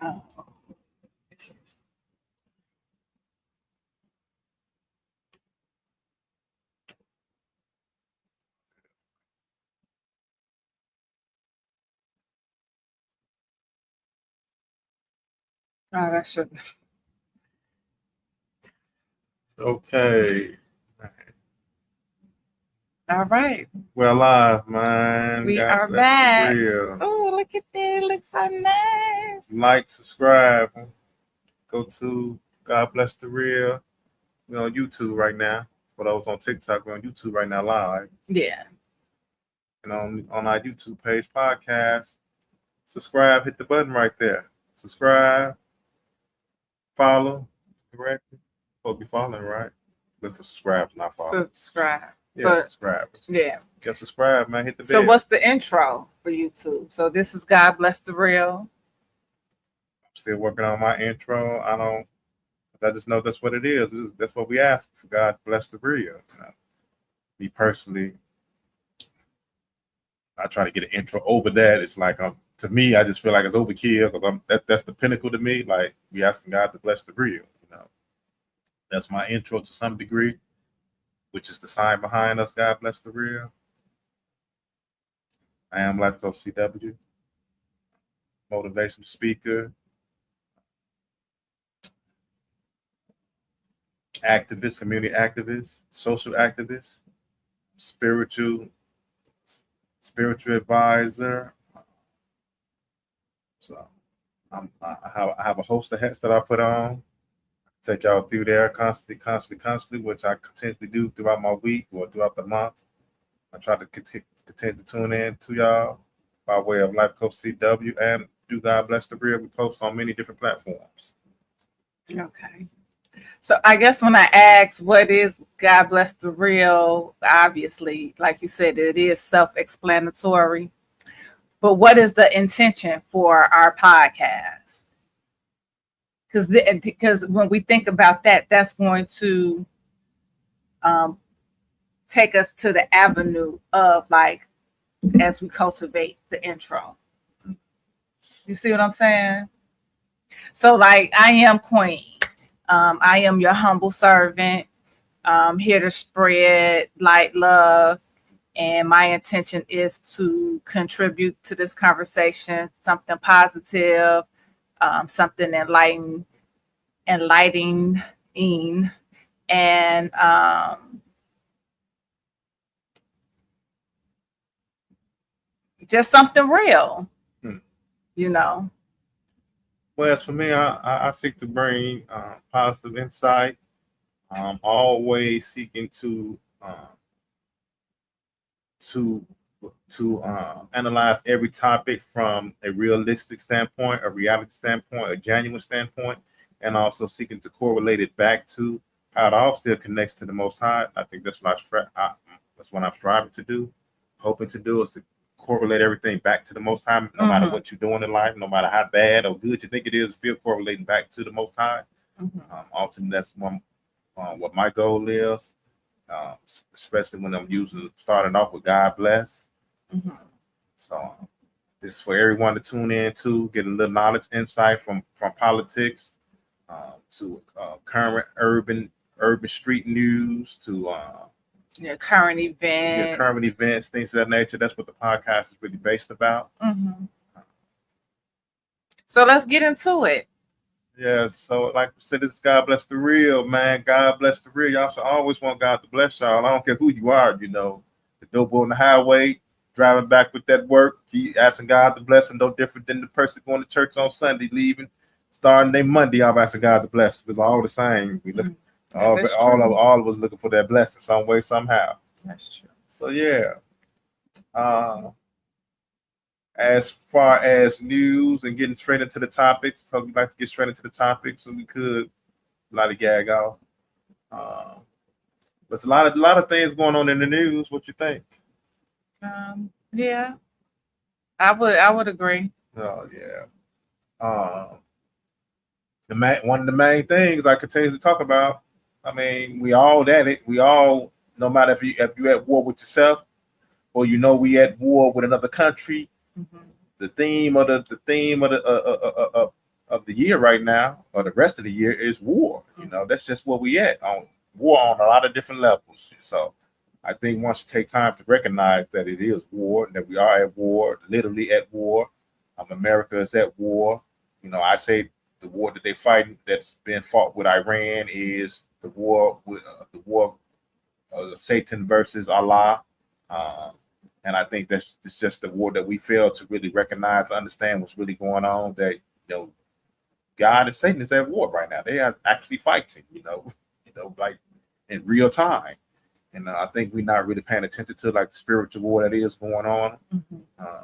Oh. Oh, that should. Okay. All right. We're live, man. We God are bless the back. real. Oh, look at that. It looks so nice. Like, subscribe. Go to God Bless the Real. We're on YouTube right now. For those on TikTok, we're on YouTube right now live. Yeah. And on our YouTube page, podcast. Subscribe, hit the button right there. Subscribe, follow, correct? Supposed to be following, right? Look for subscribers, not follow. Subscribe. Yeah, But subscribers. yeah. Yeah, subscribe, man. Hit the So bell. what's the intro for YouTube? So this is God Bless the Real. I'm still working on my intro. I just know that's what it is. That's what we ask for. God bless the real. You know, me personally, I try to get an intro over that. It's like to me, I just feel like it's overkill because that's the pinnacle to me. Like we asking God to bless the real. You know, that's my intro to some degree, which is the sign behind us. God bless the real. I am Life Coach CW, motivational speaker, activist, community activist, social activist, spiritual advisor. So I have a host of hats that I put on. Take y'all through there constantly, which I continuously do throughout my week or throughout the month. I try to continue to tune in to y'all by way of Life Coach CW and Do God Bless the Real. We post on many different platforms. Okay. So I guess when I ask what is God Bless the Real, obviously, like you said, it is self-explanatory. But what is the intention for our podcast? Because when we think about that, that's going to take us to the avenue of like as we cultivate the intro. You see what I'm saying? So like I am Queen. I am your humble servant, here to spread light, love, and my intention is to contribute to this conversation, something positive, something enlightening, and just something real, you know. Well, as for me, I seek to bring positive insight. Always seeking to analyze every topic from a realistic standpoint, a reality standpoint, a genuine standpoint, and also seeking to correlate it back to how it all still connects to the Most High. I think that's what that's what I'm striving to do, hoping to do is to correlate everything back to the Most High. No matter what you're doing in life, no matter how bad or good you think it is, still correlating back to the Most High. Often that's what my goal is. Especially when I'm starting off with God bless. So this is for everyone to tune in to get a little knowledge, insight from politics to current urban street news to Current events, things of that nature. That's what the podcast is really based about. So let's get into it. Yeah, so like I said, this is God Bless the Real, man. God bless the real. Y'all should always want God to bless y'all. I don't care who you are, you know. The dope on the highway, driving back with that work, keep asking God to bless them, no different than the person going to church on Sunday, leaving, starting their Monday, I'm asking God to bless. It's all the same. We look, all of us looking for that blessing some way, somehow. That's true. So yeah. As far as news and getting straight into the topics, so we'd like to get straight into the topics, so we could a lot of gag off. There's a lot of things going on in the news. What you think? Yeah, I would agree. Oh yeah. One of the main things I continue to talk about. I mean, we all at it. We all, no matter if you at war with yourself, or we at war with another country. The theme of of the year right now, or the rest of the year, is war. You know, that's just where we at, on war on a lot of different levels. So I think once you take time to recognize that it is war, that we are at war, literally at war. America is at war. You know, I say the war that they fighting, that's been fought with Iran, is the war with Satan versus Allah. And I think that's it's just the war that we fail to really recognize, understand what's really going on. That, you know, God and Satan is at war right now. They are actually fighting. Like in real time. And I think we're not really paying attention to like the spiritual war that is going on. Uh,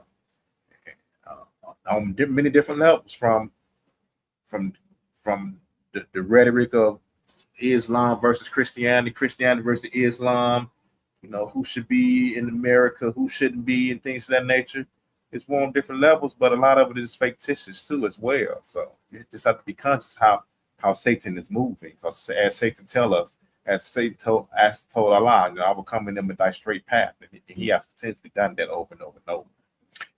on many different levels, from the rhetoric of Islam versus Christianity, Christianity versus Islam, you know, who should be in America, who shouldn't be, and things of that nature. It's on different levels, but a lot of it is fictitious too as well. So you just have to be conscious how Satan is moving. Because as Satan tell us, as Satan told Allah, I will come in them in thy straight path. And he has potentially done that over and over and over.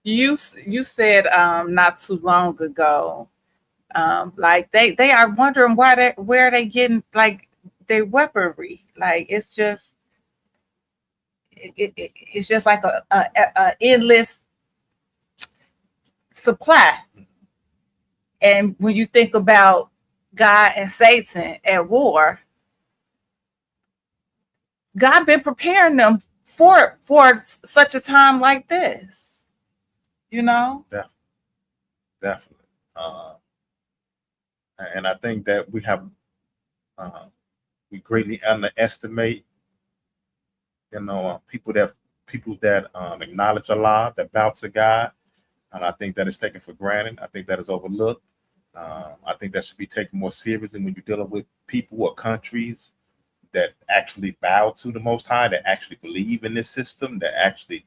You said not too long ago, like they are wondering where they getting like their weaponry. Like it's just it's just like a endless supply. And when you think about God and Satan at war, God been preparing them for such a time like this. You know? Definitely. And I think that we greatly underestimate, you know, people that acknowledge Allah, that bow to God. And I think that is taken for granted. I think that is overlooked. I think that should be taken more seriously when you're dealing with people or countries that actually bow to the Most High, that actually believe in this system, that actually,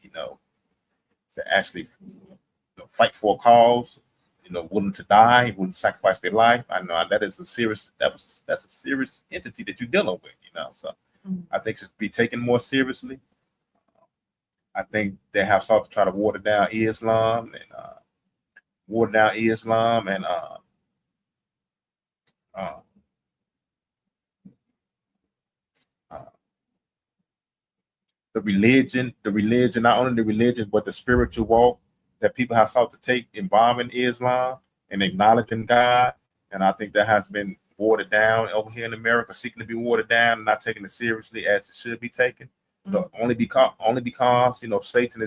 fight for a cause, willing to die, willing to sacrifice their life. I know that's a serious entity that you're dealing with, So I think it should be taken more seriously. I think they have sought to try to water down Islam and the religion, not only the religion, but the spiritual walk that people have sought to take involving Islam and acknowledging God. And I think that has been watered down over here in America, seeking to be watered down and not taken as seriously as it should be taken. Only because Satan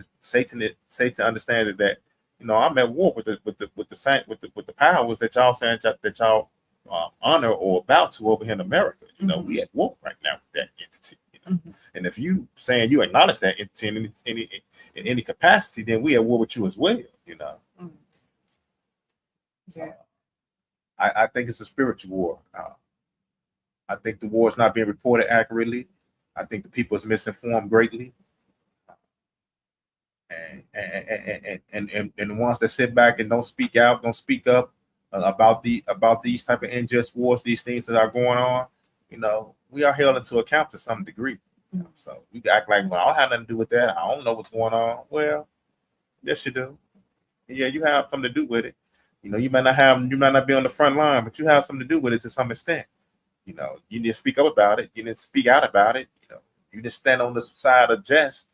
understands that I'm at war with the powers that y'all saying that y'all honor or about to over here in America. We at war right now with that entity. And if you saying you acknowledge that entity in any capacity, then we at war with you as well. So I think it's a spiritual war. I think the war is not being reported accurately. I think the people is misinformed greatly, and the ones that sit back and don't speak out, don't speak up about these type of unjust wars, these things that are going on, we are held into account to some degree. So we act like, well, I don't have nothing to do with that. I don't know what's going on. Well, yes, you do. Yeah, you have something to do with it. You might not be on the front line, but you have something to do with it to some extent. You need to speak up about it. You need to speak out about it. You just stand on the side of jest.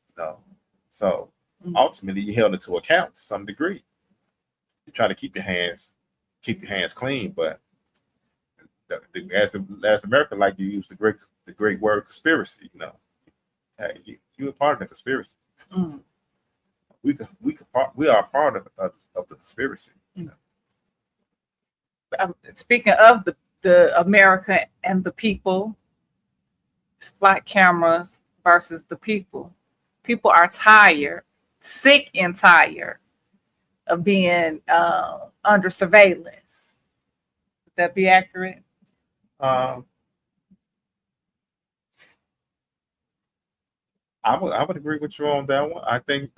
So ultimately, you're held into account to some degree. You try to keep your hands clean, but as America like to use the great word conspiracy. Hey, you are part of the conspiracy. We are part of the conspiracy. Speaking of the America and the people, it's flight cameras versus the people. People are tired, sick and tired of being under surveillance. Would that be accurate? I would agree with you on that one. I think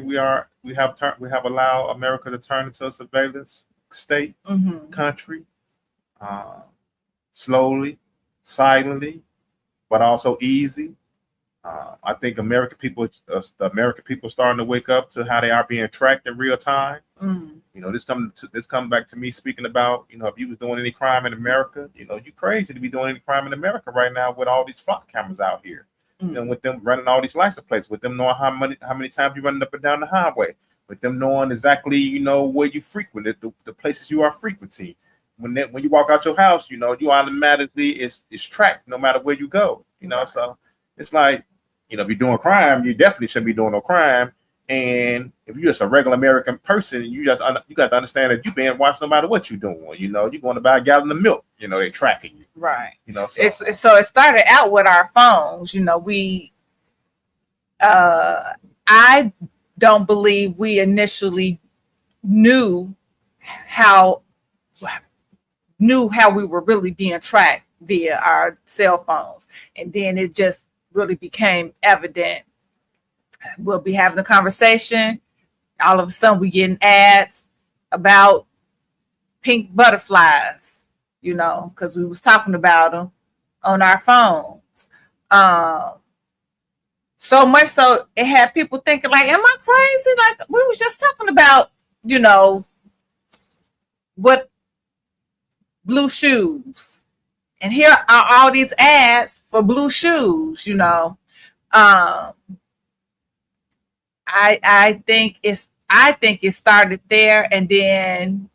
we have allowed America to turn into a surveillance state, country, slowly, silently, but also easy. I think the American people, starting to wake up to how they are being tracked in real time. Mm. You know, this come back to me speaking about, you know, if you was doing any crime in America, you know, you crazy to be doing any crime in America right now with all these flock cameras out here. You know, with them running all these license plates, with them knowing how many times you running up and down the highway, with them knowing exactly, you know, where you frequent, the places you are frequenting. When you walk out your house, you know, you automatically is tracked no matter where you go. You know, so it's like, you know, if you're doing crime, you definitely shouldn't be doing no crime. And if you're just a regular American person, you got to understand that you're being watched no matter what you're doing. You know, you're going to buy a gallon of milk, you know, they're tracking you. Right. You know, so it started out with our phones. You know, I don't believe we initially knew how we were really being tracked via our cell phones, and then it just really became evident. We'll be having a conversation, all of a sudden we getting ads about pink butterflies, you know, because we was talking about them on our phones. So much so it had people thinking like, am I crazy? Like, we was just talking about, you know, what blue shoes, and here are all these ads for blue shoes, you know. I think it started there, and then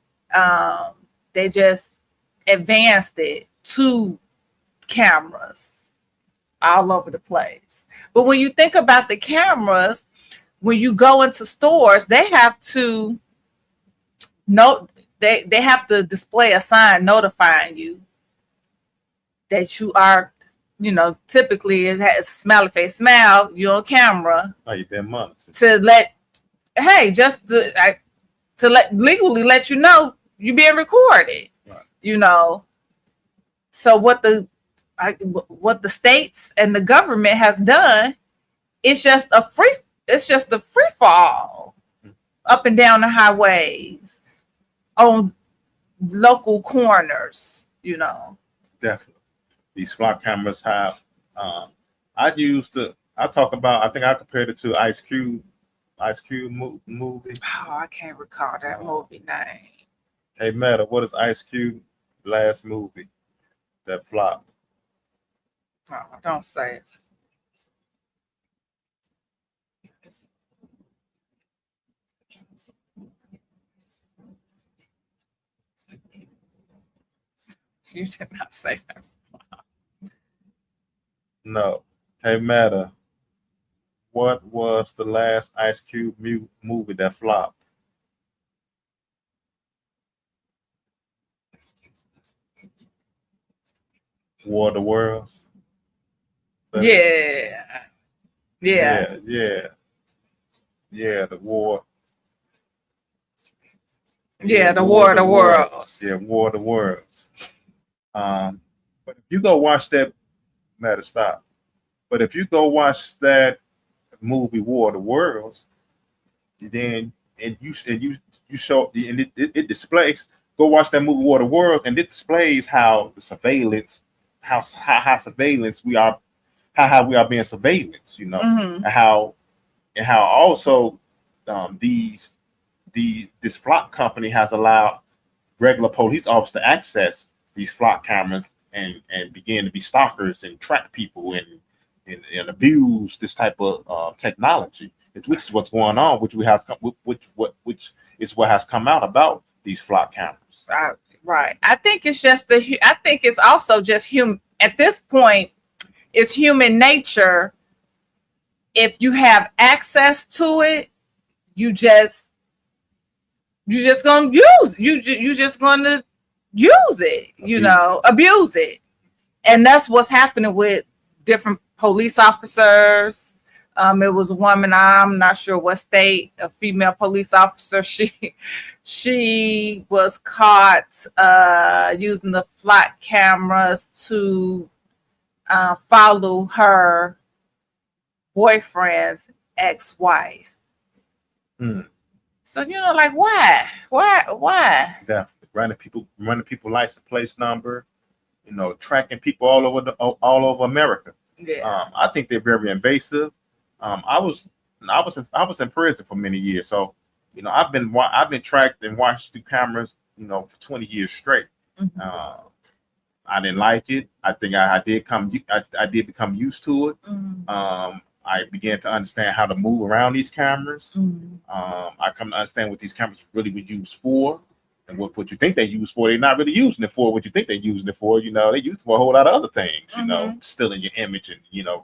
they just advanced it to cameras all over the place. But when you think about the cameras, when you go into stores, they have to they have to display a sign notifying you that you are, you know, typically it has smiley face smile, you're on camera. Oh, you've been months. To legally let you know you're being recorded. Right. You know. So what the states and the government has done, it's just a free for all up and down the highways, on local corners, you know. Definitely. These flock cameras have, I think I compared it to Ice Cube movie. Oh, I can't recall that movie name. Hey, Meta, what is Ice Cube last movie that flopped? Oh, don't say it. You did not say that. No. Hey, Meta, what was the last Ice Cube movie that flopped? War of the Worlds. Yeah. Yeah, the war. Yeah, the War of the Worlds. Yeah, War of the Worlds. But if you go watch that, Matter stop. But if you go watch that movie War of the Worlds, then you show, and it displays. Go watch that movie War of the Worlds, and it displays how the surveillance, how surveillance we are, how we are being surveillance. You know, Mm-hmm. and how also this flock company has allowed regular police officers to access these flock cameras and begin to be stalkers and track people and abuse this type of technology, which is what's going on, which is what has come out about these flock cameras. Right. I think it's also just human at this point. It's human nature. If you have access to it, you just gonna use you just gonna use it, you know, abuse it. And that's what's happening with different police officers. It was a woman, I'm not sure what state, a female police officer. She was caught using the flock cameras to follow her boyfriend's ex-wife. So, you know, like, why? Definitely running people license plate number, you know, tracking people all over America. Yeah. I think they're very invasive. I was in prison for many years, so I've been tracked and watched through cameras, for 20 years straight. Mhm. I didn't like it. I think I did become used to it. Mhm. I began to understand how to move around these cameras. Mhm. I come to understand what these cameras really were used for, and what you think they used for. They're not really using it for what you think they're using it for. They use it for a whole lot of other things. Mhm. Stealing your image and a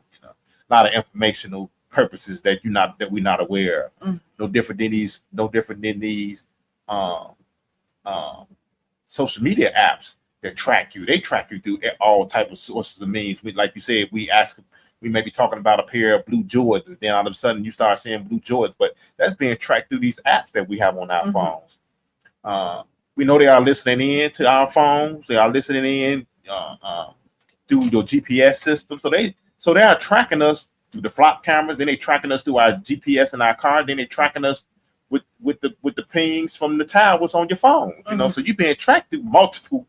lot of informational purposes that we're not aware of. Mhm. No different than these um, um, social media apps that track you. They track you through all type of sources of means. Like you said, we may be talking about a pair of blue Jordans, then all of a sudden you start seeing blue Jordans, but that's being tracked through these apps that we have on our Mhm. phones. We know they are listening in to our phones. They are listening in through your GPS system. So they are tracking us through the flop cameras. Then they tracking us through our GPS in our car. Then they tracking us with the pings from the towers on your phones. Mhm. So you're being tracked through multiple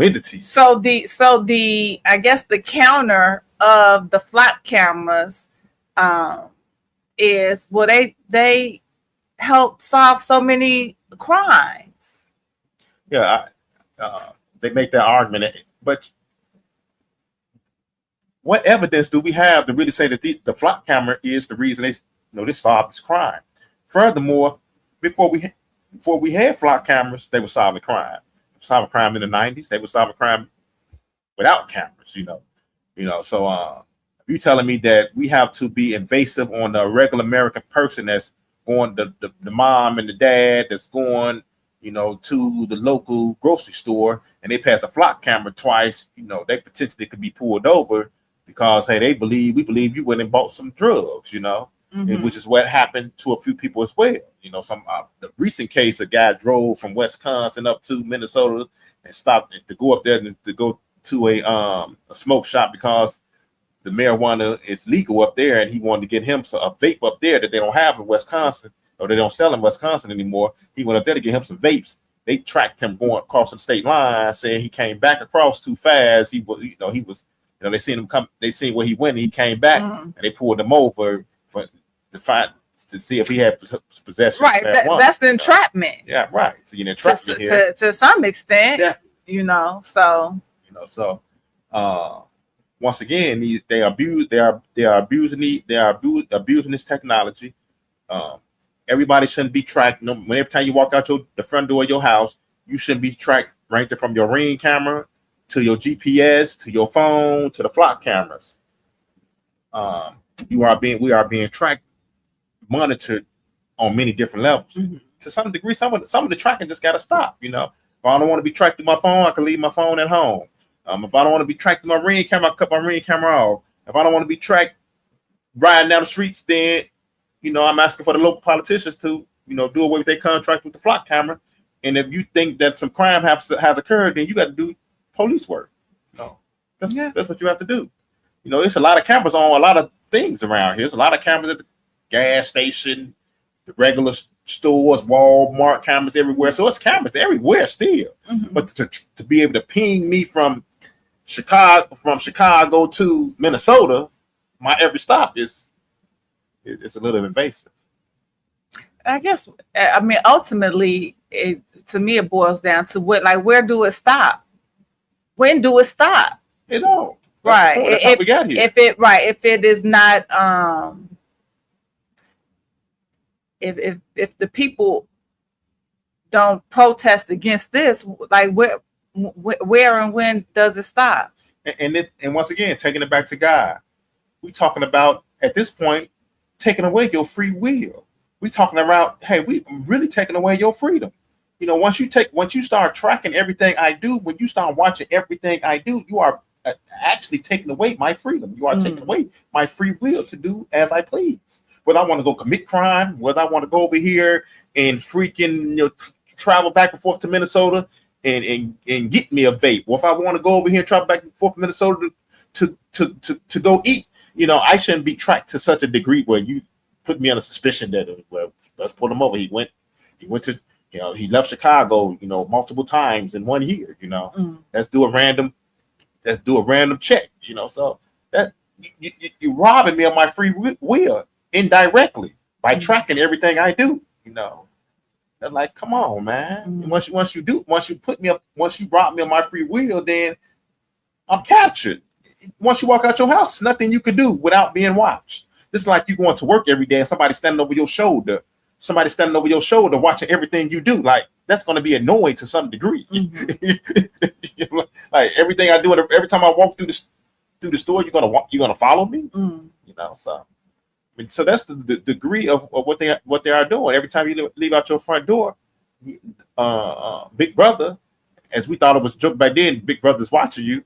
entities. So the I guess the counter of the flop cameras is, well, they help solve so many crimes. Yeah, they make that argument, but what evidence do we have to really say that the flop camera is the reason they solved this crime? Furthermore, before we had flop cameras, they were solving crime. They were solving crime in the 90s. They were solving crime without cameras. So if you're telling me that we have to be invasive on the regular American person that's going, the mom and the dad that's going, to the local grocery store, and they pass a flock camera twice, they potentially could be pulled over because, hey, we believe you went and bought some drugs, Mhm. which is what happened to a few people as well. The recent case, a guy drove from Wisconsin up to Minnesota and stopped to go up there to go to a smoke shop because the marijuana is legal up there, and he wanted to get him a vape up there that they don't have in Wisconsin, or they don't sell in Wisconsin anymore. He went up there to get him some vapes. They tracked him going across the state line, saying he came back across too fast. They seen him come. They seen where he went. And he came back, Mhm. and they pulled him over to see if he had possession. Right, that's entrapment. Yeah, right. So entrapped me here to some extent. Yeah. So once again, they are abusing this technology. Everybody shouldn't be tracked. Every time you walk out the front door of your house, you shouldn't be tracked right there from your Ring camera to your GPS to your phone to the flock cameras. We are being tracked, monitored on many different levels. Mhm. To some degree, some of the tracking just got to stop. If I don't want to be tracked through my phone, I can leave my phone at home. If I don't want to be tracked through my Ring camera, I cut my Ring camera off. If I don't want to be tracked riding down the streets, then I'm asking for the local politicians to do away with their contract with the flock camera. And if you think that some crime has occurred, then you got to do police work. That's what you have to do. There's a lot of cameras on a lot of things around here. There's a lot of cameras at the gas station, the regular stores, Walmart, cameras everywhere. So it's cameras everywhere still. Mhm. But to be able to ping me from Chicago to Minnesota, my every stop it's a little invasive. I guess, I mean, ultimately, to me, it boils down to where do it stop? When do it stop? Right. That's how we got here. If it is not, if the people don't protest against this, like where and when does it stop? And once again, taking it back to God, we talking about at this point taking away your free will. We talking about, hey, we really taking away your freedom. Once you start tracking everything I do, when you start watching everything I do, you are actually taking away my freedom. You are taking away my free will to do as I please. Whether I want to go commit crime, whether I want to go over here and freaking travel back and forth to Minnesota and get me a vape, or if I want to go over here and travel back and forth to Minnesota to go eat, I shouldn't be tracked to such a degree where you put me under suspicion that let's pull him over. He went to he left Chicago multiple times in 1 year. Let's do a random check. So that you robbing me of my free will indirectly by tracking everything I do. They're like, come on, man. Mhm. Once you rob me of my free will, then I'm captured. Once you walk out your house, nothing you can do without being watched. This is like you going to work every day and somebody standing over your shoulder. Somebody standing over your shoulder watching everything you do. Like, that's going to be annoying to some degree. Like everything I do, every time I walk through the store, you're gonna follow me. So so that's the degree of what they are doing. Every time you leave out your front door, Big Brother, as we thought it was a joke back then, Big Brother's watching you.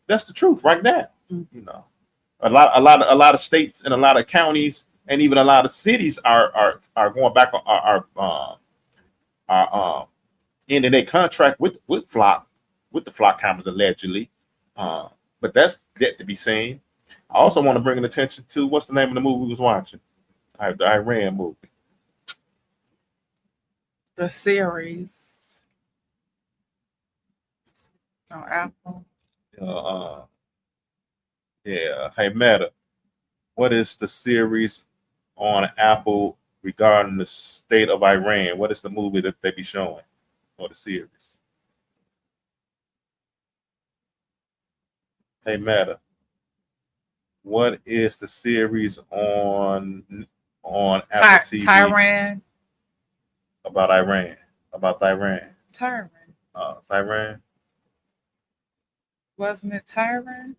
That's the truth right now. A lot of states and a lot of counties and even a lot of cities are going back are ending their contract with Flock, with the Flock cameras allegedly. But that's yet to be seen. I also want to bring an attention to what's the name of the movie we was watching? The Iran movie. The series on Apple. Yeah. Hey, Meta, what is the series on Apple regarding the state of Iran? What is the movie that they be showing, or the series? Hey, Meta, what is the series on Apple TV Tyran. about Iran? Tyran. Iran? Wasn't it Tyran?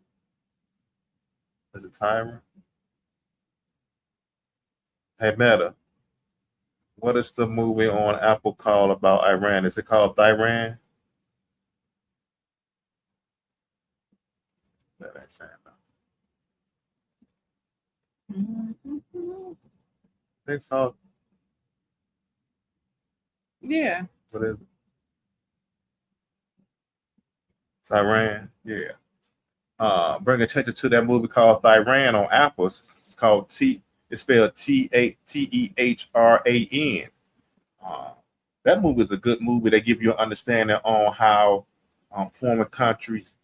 Is it Tyran? Hey, Meta, what is the movie on Apple called about Iran? Is it called Tyran? That ain't saying nothing. Think so. Yeah. What is it? It's Iran. Yeah. Bring attention to that movie called Tyran on Apple. It's called It's spelled Tehran. That movie is a good movie. They give you an understanding on how foreign countries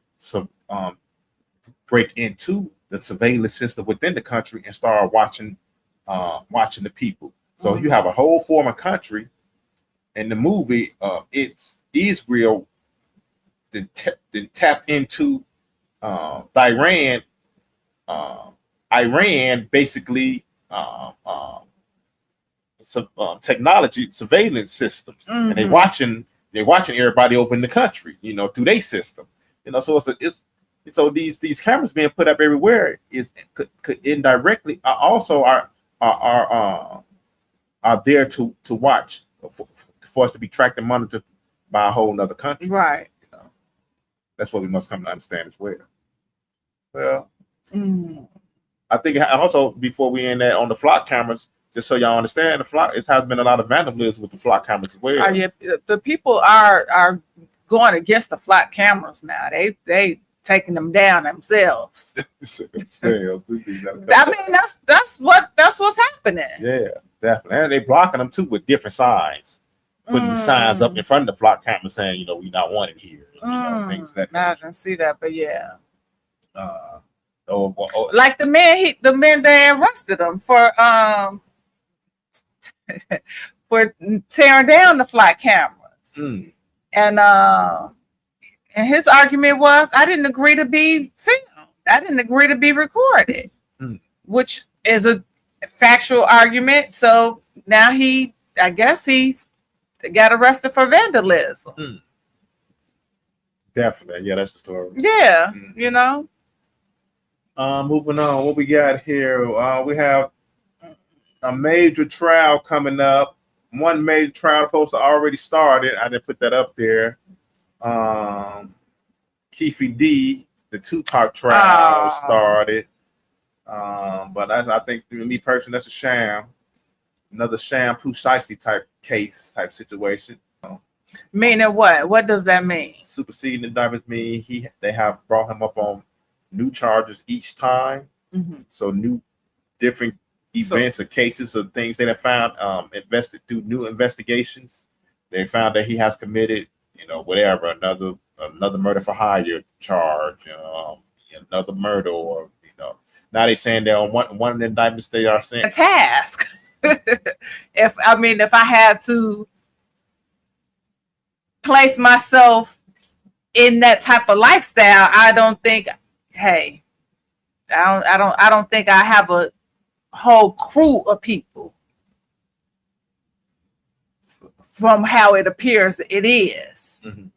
break into the surveillance system within the country and start watching the people. So you have a whole foreign country. In the movie, it's Israel that tapped into Iran. Iran basically technology surveillance systems, and they're watching everybody over in the country, through their system. So these cameras being put up everywhere could indirectly also are there to watch for us to be tracked and monitored by a whole nother country. Right. That's what we must come to understand as well. Well, I think also before we end that on the Flock cameras, just so y'all understand, the Flock, it has been a lot of vandalism with the Flock cameras as well. Yeah, the people are going against the Flock cameras now. They taking them down themselves. I mean, that's what's happening. Yeah, definitely. And they blocking them too with different signs, putting signs up in front of the Flock camera saying, we not wanted here. Things that I didn't see that, but yeah. Like the men they arrested him for for tearing down the Flock cameras. And his argument was, I didn't agree to be filmed. I didn't agree to be recorded, which is a factual argument. So now I guess he's got arrested for vandalism. Definitely. Yeah, that's the story. Yeah, Moving on, what we got here? We have a major trial coming up. One major trial supposed to already started. I didn't put that up there. Keefe D, the Tupac trial started. But I think, to me personally, that's a sham. Another shampoo shiesty type situation. Meaning what? What does that mean? Superseding indictment mean they have brought him up on new charges each time. So different events or cases or things they have found invested through new investigations. They found that he has committed, whatever, another murder for hire charge, another murder, or Now they saying they're on one of the indictments they are saying A task. If I had to place myself in that type of lifestyle, I don't think, hey, I don't think I have a whole crew of people from how it appears it is. mm-hmm.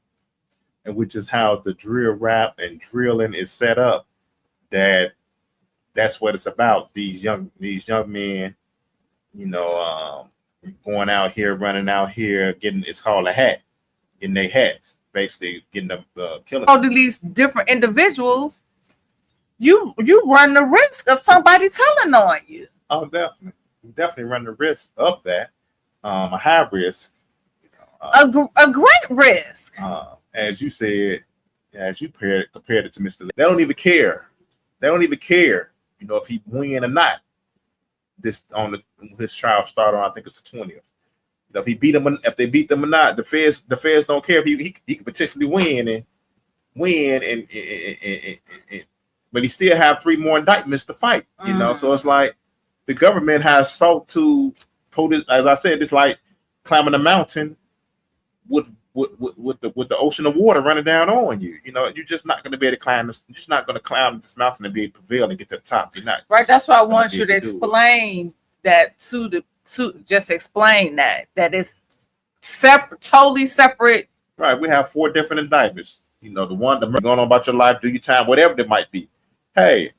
And which is how the drill rap and drilling is set up. That's what it's about. These young men, you know, going out here, running out here, getting, it's called a hat, getting their hats, basically getting the killers. All these different individuals, you run the risk of somebody telling on you. Oh, definitely. You definitely run the risk of that. A high risk. A great risk. As you said, as you compared it to Mr. Lee, they don't even care. They don't even care, you know, if he win or not. This on his trial started on, I think it's the 20th. You know, if he beat them, if they beat them or not, the feds don't care if he could potentially win, but he still have 3 more indictments to fight. You know, so it's like the government has sought to put it, as I said, it's like climbing a mountain with the ocean of water running down on you. You know, you're just not going to be able to climb this. You're just not going to climb this mountain and be able to prevail and get to the top. You're not. Right. That's why I want you to explain that to just explain that it's separate, totally separate. Right. We have 4 different indictments. You know, the one going on about your life, do your time, whatever it might be. Hey,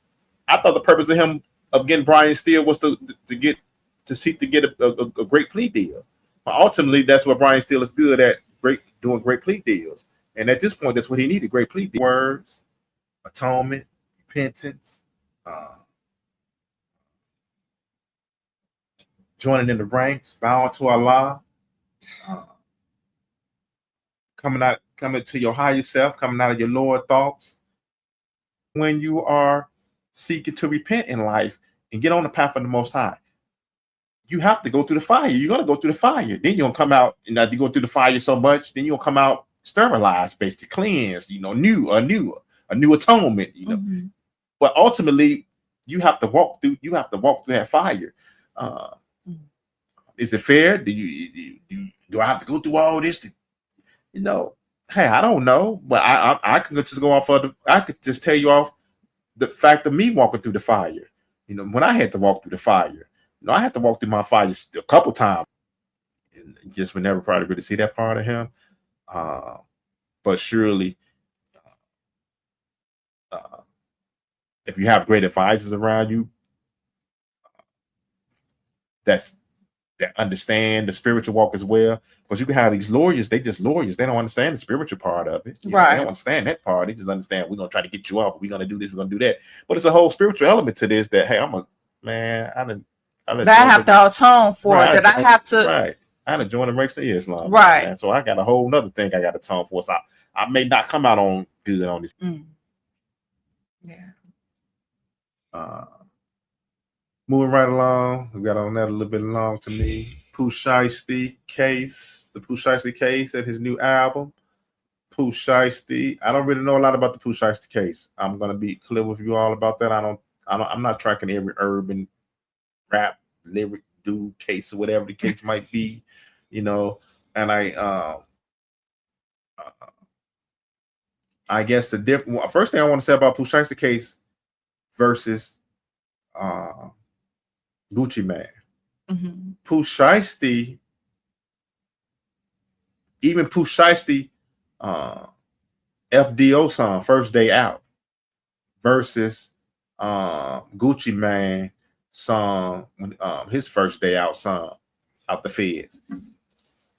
I thought the purpose of him of getting Brian Steele was to seek to get a great plea deal. But ultimately, that's what Brian Steele is good at. Doing great plea deals, and at this point, that's what he needed: great plea deals. Words, atonement, repentance, joining in the ranks, bowing to Allah, coming to your higher self, coming out of your lower thoughts. When you are seeking to repent in life and get on the path of the Most High, you have to go through the fire. You're gonna go through the fire. Then you're gonna come out, and as you go through the fire so much, then you're gonna come out sterilized, basically cleansed, you know, a new atonement, you know. Mm-hmm. But ultimately, you have to walk through that fire. Is it fair? Do I have to go through all this? You know, hey, I don't know, but I can just go off of I could just tell you off the fact of me walking through the fire. You know, when I had to walk through the fire. You know, I had to walk through my fire a couple times. Just would never probably really see that part of him. But surely, if you have great advisors around you that understand the spiritual walk as well, because you can have these lawyers, they just lawyers. They don't understand the spiritual part of it. Right. They don't understand that part. They just understand we're going to try to get you off. We're going to do this. We're going to do that. But it's a whole spiritual element to this that, hey, that I have to atone for, right, that I have to. Right. I had to join the ranks of Islam. Right. Man. So I got a whole nother thing I got to atone for. So I may not come out on good on this. Yeah. Moving right along. We got on that a little bit long to me. Pooh Shiesty case. The Pooh Shiesty case at his new album. Pooh Shiesty. I don't really know a lot about the Pooh Shiesty case. I'm going to be clear with you all about that. I'm not tracking every urban rap lyric dude case or whatever the case might be, you know. And I guess the different first thing I want to say about Pooh Shiesty case versus Gucci Mane. Mm-hmm. Pooh Shiesty, even Pooh Shiesty FDO song First Day Out versus Gucci Mane song, his First Day Out song out the feds.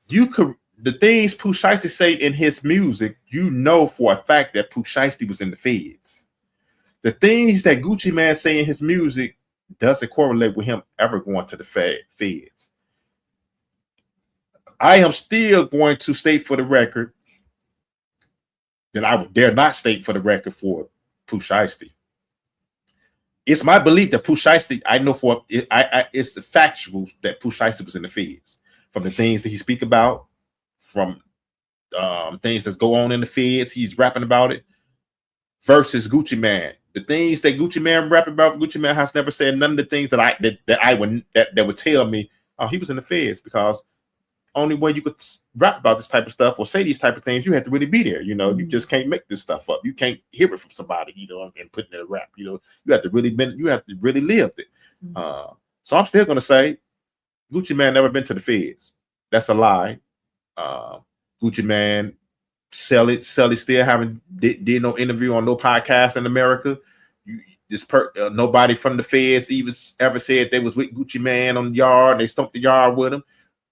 You could, the things Pooh Shiesty say in his music, you know for a fact that Pooh Shiesty was in the feds. The things that Gucci Mane say in his music doesn't correlate with him ever going to the feds. I am still going to state for the record that I would dare not state for the record for Pooh Shiesty. It's my belief that Pooh Shiesty, I know for it's the factual that Pooh Shiesty was in the feds, from the things that he speak about, from things that go on in the feds, he's rapping about it, versus Gucci Mane. The things that Gucci Man rap about, Gucci Man has never said none of the things that would tell me, oh, he was in the feds, because only way you could rap about this type of stuff or say these type of things, you have to really be there. You know, you just can't make this stuff up. You can't hear it from somebody, you know, and put it in a rap. You know, you have to really live it. So I'm still gonna say Gucci Man never been to the feds. That's a lie. Gucci Man Selly still haven't did no interview on no podcast in America. Nobody from the feds even ever said they was with Gucci Man on the yard. They stumped the yard with him.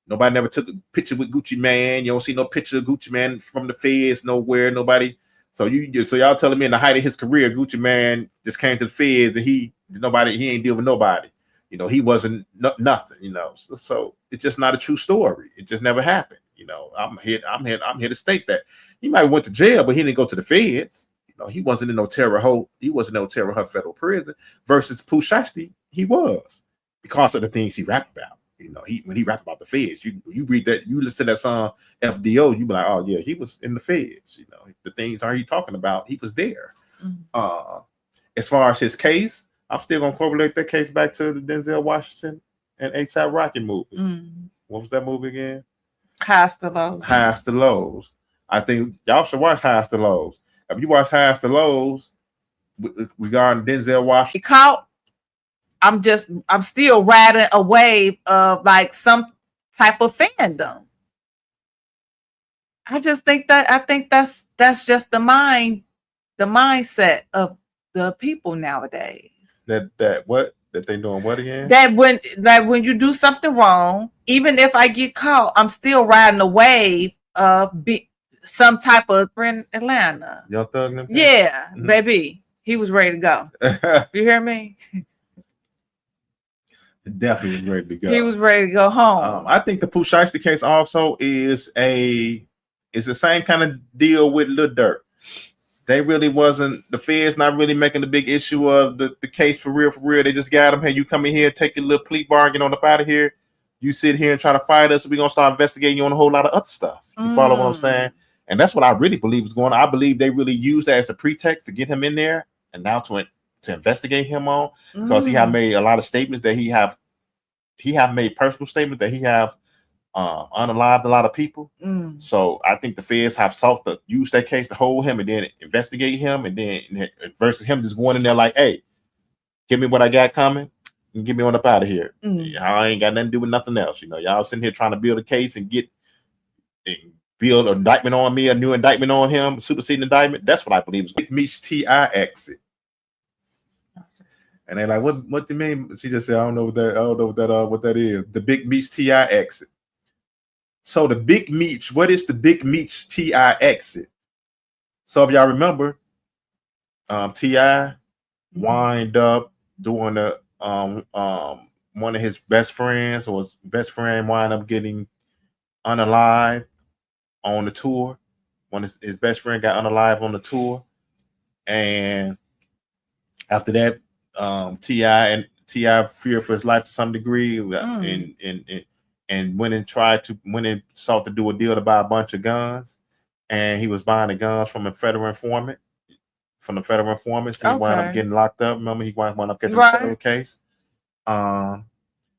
Nobody never took a picture with Gucci Man. You don't see no picture of Gucci Man from the feds nowhere. Nobody. So y'all telling me in the height of his career, Gucci Man just came to the feds and he ain't deal with nobody. You know, he wasn't nothing. You know, so it's just not a true story. It just never happened. You know, I'm here to state that he might have went to jail, but he didn't go to the feds. You know, he wasn't in no Terre Haute. He wasn't in no Terre Haute federal prison. Versus Pooh Shiesty, he was, because of the things he rapped about. You know, when he rapped about the feds, you read that, you listen to that song FDO, you be like, oh yeah, he was in the feds. You know, the things are he talking about? He was there. As far as his case, I'm still gonna correlate that case back to the Denzel Washington and A$AP Rocky movie. What was that movie again? Highs to Lows. Highs to Lows. I think y'all should watch Highs to Lows. If you watch Highs to Lows regarding Denzel Washington, Caught. I'm still riding a wave of like some type of fandom. I think that's just the mindset of the people nowadays. That they doing what again? That when you do something wrong, even if I get caught, I'm still riding a wave of some type of friend Atlanta. Young Thug? Yeah, baby. He was ready to go. You hear me? Definitely was ready to go. He was ready to go home. I think the Pooh Shiesty case also is the same kind of deal with Lil Durk. They really wasn't, the feds not really making the big issue of the case for real. They just got him. Hey, you come in here, take your little plea bargain on up out of here. You sit here and try to fight us. We're gonna start investigating you on a whole lot of other stuff. You follow what I'm saying? And that's what I really believe is going on. I believe they really used that as a pretext to get him in there and now to investigate him on, because he have made a lot of statements that he have made personal statements that he have unalived a lot of people. So I think the feds have sought to use that case to hold him and then investigate him, and then versus him just going in there like, hey, give me what I got coming and get me on up out of here. I ain't got nothing to do with nothing else. You know, y'all sitting here trying to build a case and build an indictment on me, a new indictment on him, superseding indictment. That's what I believe is Big Meech T.I. exit. And they're like, what do you mean? She just said, I don't know what that is. The Big Meech T.I. exit. So the Big Meech, what is the Big Meech T.I. exit? So if y'all remember, T.I. wind up doing one of his best friends, or his best friend wind up getting unalived on the tour. When his best friend got unalived on the tour, and after that, T.I. feared for his life to some degree, and went and sought to do a deal to buy a bunch of guns, and he was buying the guns from a federal informant. So he wound up getting locked up. Remember, he wound up getting a federal case.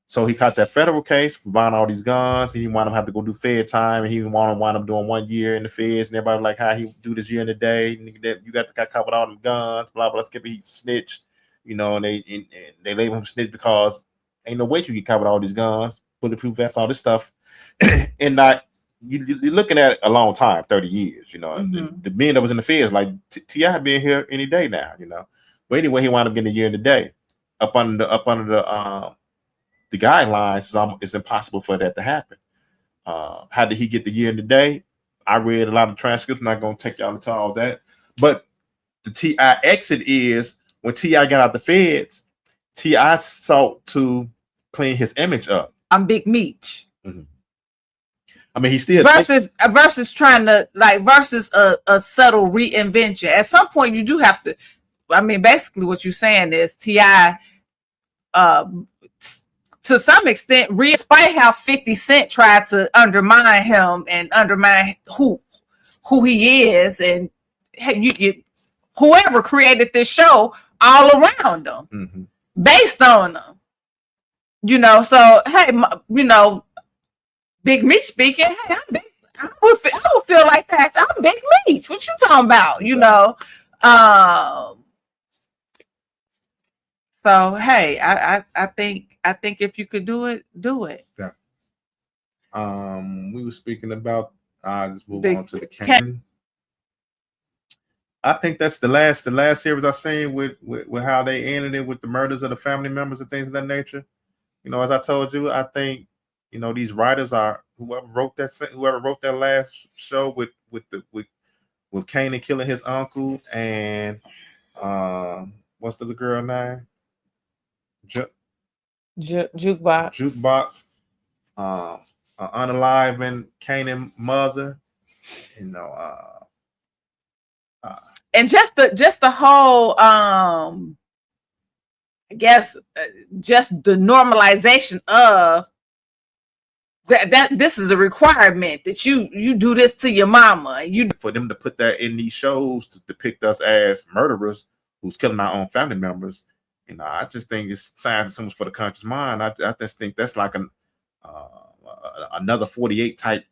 So he caught that federal case for buying all these guns. He wound up having to go do fed time, and he wound up doing 1 year in the feds. And everybody was like, how he do this year in a day? You got caught with all them guns, blah blah. Skip it, he snitch, you know. And they label him snitch because ain't no way you get caught with all these guns, bulletproof vests, all this stuff, and not you're looking at a long time, 30 years, you know. The men that was in the feds, like T.I. being here any day now, you know. But anyway, he wound up getting a year in a day. Up under the guidelines, it's impossible for that to happen. How did he get the year in the day? I read a lot of transcripts. I'm not going to take y'all into all that. But the T.I. exit is when T.I. got out the feds, T.I. sought to clean his image up. I'm Big Meech. I mean, he still versus trying to versus a subtle reinvention. At some point, you do have to. I mean, basically, what you're saying is T.I. To some extent, despite how 50 Cent tried to undermine him and undermine who he is, and whoever created this show all around them, Mm-hmm. based on them. So hey, Big Meech speaking. Hey, I would feel like that. I'm Big Meech. What you talking about? So hey, I think if you could do it, do it. Yeah. We were speaking about. Just move The on to the Kane. I think that's the last series I've seen with how they ended it with the murders of the family members and things of that nature. As I told you, I think these writers are whoever wrote that last show with Kanan killing his uncle and what's the girl name? Jukebox. Jukebox. Unaliving Kanan mother. And just the whole I guess just the normalization of that this is a requirement that you do this to your mama. For them to put that in these shows to depict us as murderers who's killing our own family members, I just think it's signs of so much for the conscious mind. I just think that's like another 48 type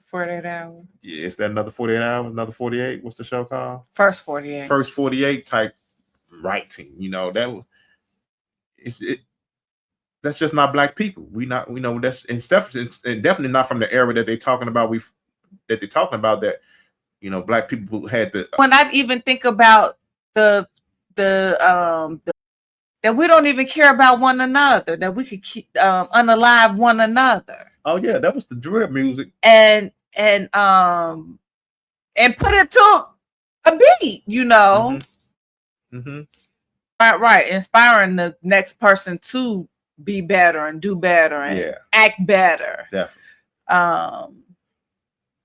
48 hours. Yeah, is that another 48 hours? Another 48? What's the show called? First 48. First 48 type writing. That's just not black people. It's definitely not from the era that they're talking about. That black people had the. When I even think about the that we don't even care about one another, that we could keep unalive one another. Oh yeah, that was the drill music. And put it to a beat, Mm-hmm. Right. Inspiring the next person to be better and do better and act better. Definitely.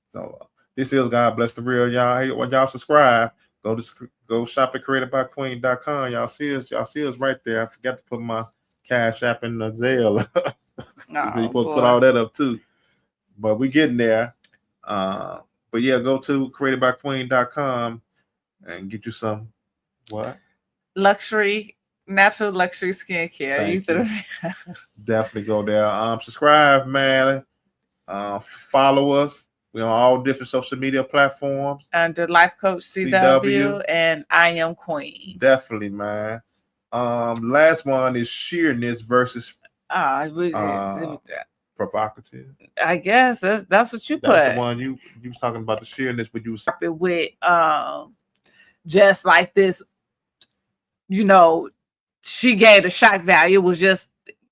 So this is God Bless the Real, y'all. Hey, when y'all subscribe, go shop at createdbyqueen.com. Y'all see us right there. I forgot to put my Cash App in the Zelle. You supposed to put all that up too. But we getting there. But yeah, go to createdbyqueen.com and get you some natural luxury skincare. Definitely go there. Subscribe, man. Follow us. We're on all different social media platforms. Under Life Coach CW and I Am Queen. Definitely, man. Last one is sheerness versus provocative. I guess that's what you put. That's the one you was talking about, the sheerness, but you was with just like this, she gave the shock value.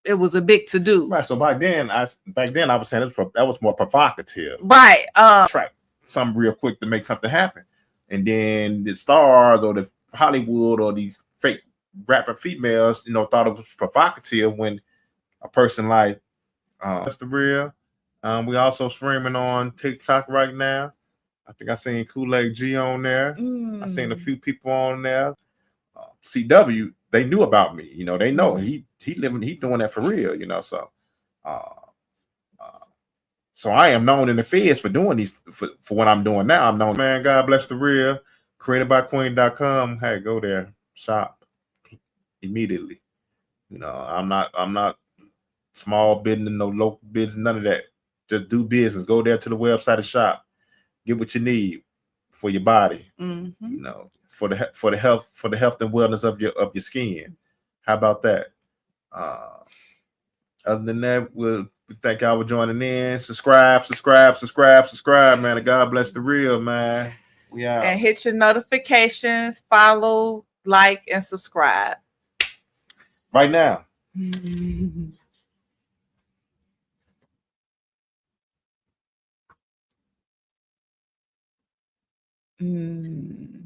It was a big to do. Right. So back then I was saying that was more provocative. Right. Track something real quick to make something happen. And then the stars or the Hollywood or these fake rapper females, thought it was provocative when a person like that's the real. We also streaming on TikTok right now. I think I seen Kool-Aid G on there. I seen a few people on there. CW, they knew about me. They know he doing that for real. So I am known in the feds for doing these for what I'm doing now. I'm known, man. God Bless the Real. Createdbyqueen.com. Hey, go there, shop immediately. I'm not small business, no local business, none of that. Just do business. Go there to the website and shop. Get what you need for your body. Mm-hmm. For the health and wellness of your skin. How about that? Other than that, we thank y'all for joining in. Subscribe, man. And God Bless the Real, man. We out. And hit your notifications, follow, like, and subscribe. Right now. Mm.